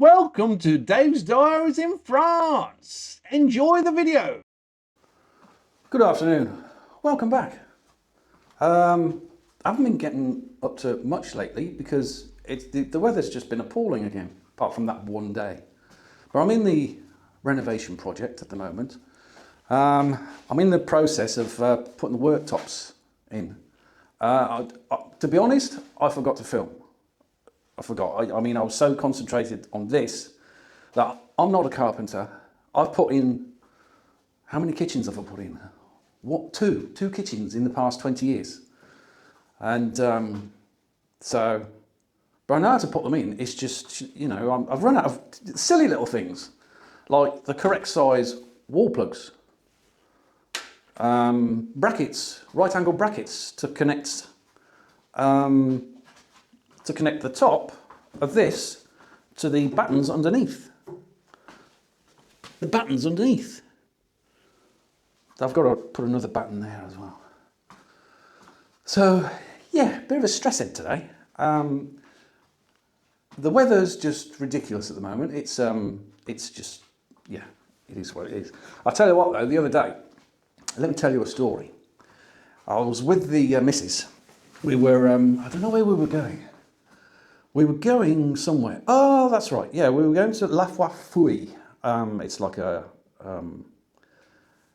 Welcome to Dave's Diaries in France. Enjoy the video. Good afternoon. Welcome back. I haven't been getting up to much lately because the weather's just been appalling again, apart from that one day. But I'm in the renovation project at the moment. I'm in the process of putting the worktops in. To be honest, I forgot to film. I forgot. I mean, I was so concentrated on this that I'm not a carpenter. I've put in, how many kitchens have I put in? What, two kitchens in the past 20 years. And so, but I know how to put them in. It's just, you know, I've run out of silly little things like the correct size wall plugs, brackets, right angle brackets to connect the top of this to the battens underneath. The battens underneath. I've got to put another batten there as well. So yeah, bit of a stress head today. The weather's just ridiculous at the moment. It's just, yeah, it is what it is. I'll tell you what though, the other day, let me tell you a story. I was with the missus. We were, I don't know where we were going. We were going somewhere. Oh, that's right. Yeah, we were going to La Fouille. It's like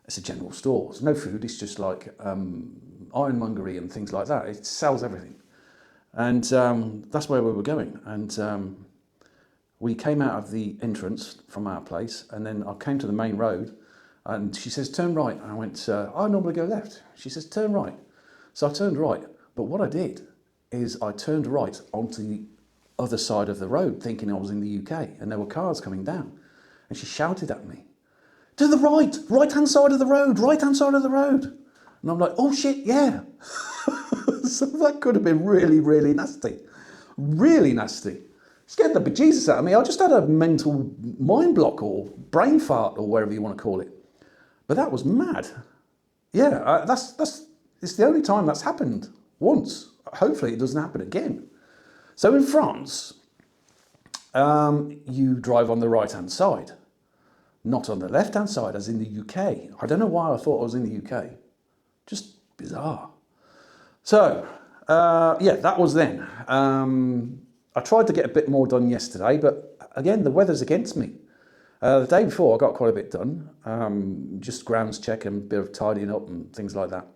it's a general store. There's no food. It's just like ironmongery and things like that. It sells everything. And that's where we were going. And we came out of the entrance from our place, and then I came to the main road, and she says, turn right. And I went, I normally go left. She says, turn right. So I turned right. But what I did is I turned right onto the other side of the road, thinking I was in the UK, and there were cars coming down. And she shouted at me, to the right-hand side of the road, right-hand side of the road. And I'm like, oh shit, yeah. So that could have been really, really nasty. Really nasty. Scared the bejesus out of me. I just had a mental mind block or brain fart or whatever you want to call it. But that was mad. Yeah, it's the only time that's happened once. Hopefully it doesn't happen again. So in France, you drive on the right-hand side, not on the left-hand side, as in the UK. I don't know why I thought I was in the UK. Just bizarre. So, yeah, that was then. I tried to get a bit more done yesterday, but again, the weather's against me. The day before, I got quite a bit done. Just grounds check and a bit of tidying up and things like that.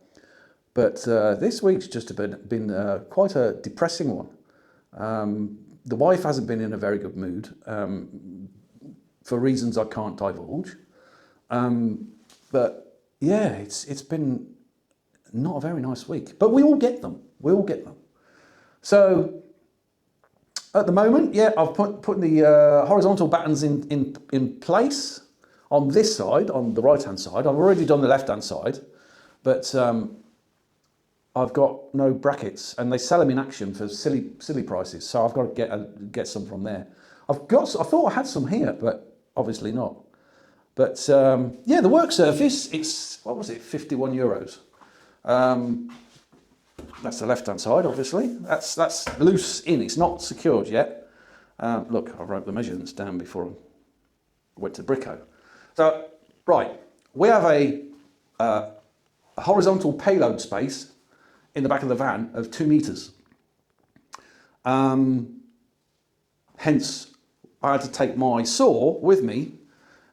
But this week's just been quite a depressing one. The wife hasn't been in a very good mood for reasons I can't divulge. But yeah, it's been not a very nice week. But we all get them. We all get them. So at the moment, yeah, I've put the horizontal battens in place on this side, on the right-hand side. I've already done the left-hand side, but I've got no brackets, and they sell them in Action for silly prices. So I've got to get some from there. I thought I had some here, but obviously not. But yeah, the work surface, it's, what was it, 51 euros. That's the left-hand side, obviously. That's loose in. It's not secured yet. Look, I wrote the measurements down before I went to Brico. So right, we have a horizontal payload space in the back of the van of 2 meters. Hence, I had to take my saw with me,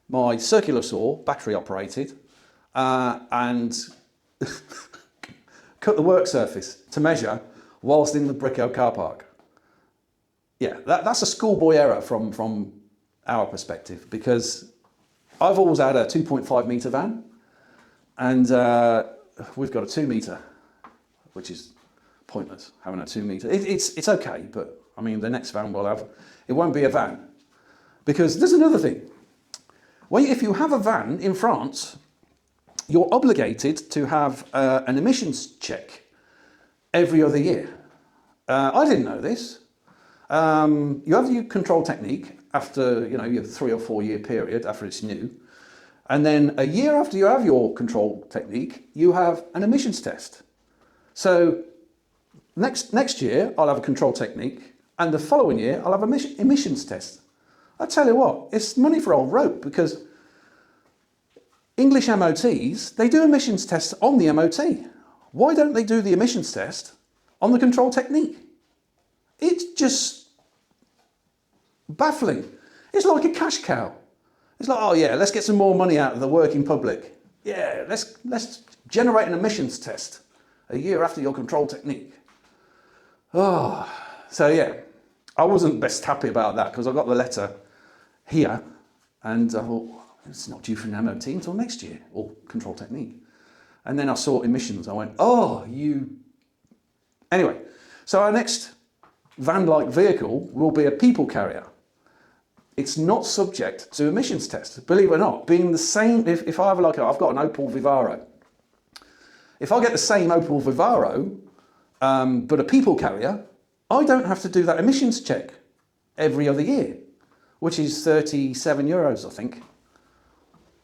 my circular saw, battery operated, and cut the work surface to measure whilst in the Brico car park. Yeah, that's a schoolboy error from our perspective, because I've always had a 2.5 metre van, and we've got a 2 metre, which is pointless, having a 2 metre. It's okay, but I mean, the next van we'll have, it won't be a van. Because there's another thing. Well, if you have a van in France, you're obligated to have an emissions check every other year. I didn't know this. You have your control technique after, you know, your 3 or 4 year period after it's new. And then a year after you have your control technique, you have an emissions test. So next year, I'll have a control technique, and the following year, I'll have an emissions test. I tell you what, it's money for old rope, because English MOTs, they do emissions tests on the MOT. Why don't they do the emissions test on the control technique? It's just baffling. It's like a cash cow. It's like, oh yeah, let's get some more money out of the working public. Yeah, let's generate an emissions test a year after your control technique. Oh, so yeah, I wasn't best happy about that, because I got the letter here and I thought, it's not due for an MOT until next year, or control technique. And then I saw emissions. I went, oh, you... Anyway, so our next van-like vehicle will be a people carrier. It's not subject to emissions tests, believe it or not. Being the same, if I have like, I've got an Opel Vivaro. If I get the same Opel Vivaro, but a people carrier, I don't have to do that emissions check every other year, which is €37, I think.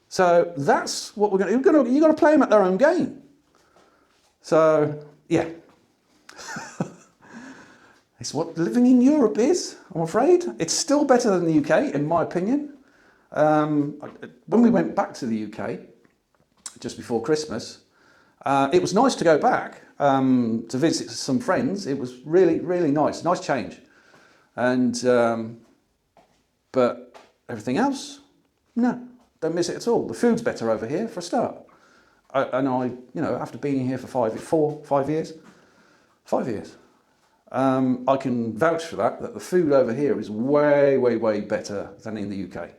So that's what we're going to. You've got to play them at their own game. So yeah, it's what living in Europe is. I'm afraid it's still better than the UK, in my opinion. When we went back to the UK just before Christmas, it was nice to go back to visit some friends. It was really, really nice change, and but everything else, no. Don't miss it at all. The food's better over here for a start. After being here for 5 years, I can vouch for that the food over here is way, way, way better than in the UK.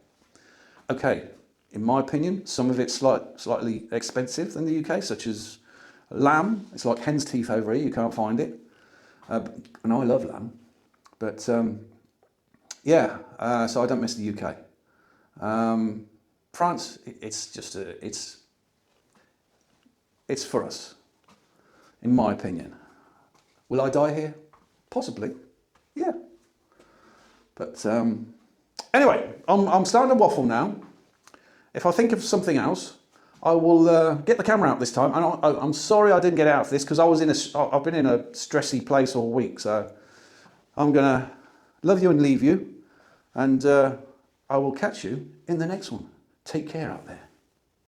Okay, in my opinion, some of it's slightly expensive than the UK, such as lamb. It's like hen's teeth over here, you can't find it. And I love lamb. But so I don't miss the UK. France, it's just it's for us, in my opinion. Will I die here? Possibly, yeah. But anyway, I'm starting to waffle now. If I think of something else, I will get the camera out this time. And I'm sorry I didn't get out of this, because I've been in a stressy place all week. So I'm gonna love you and leave you, and I will catch you in the next one. Take care out there.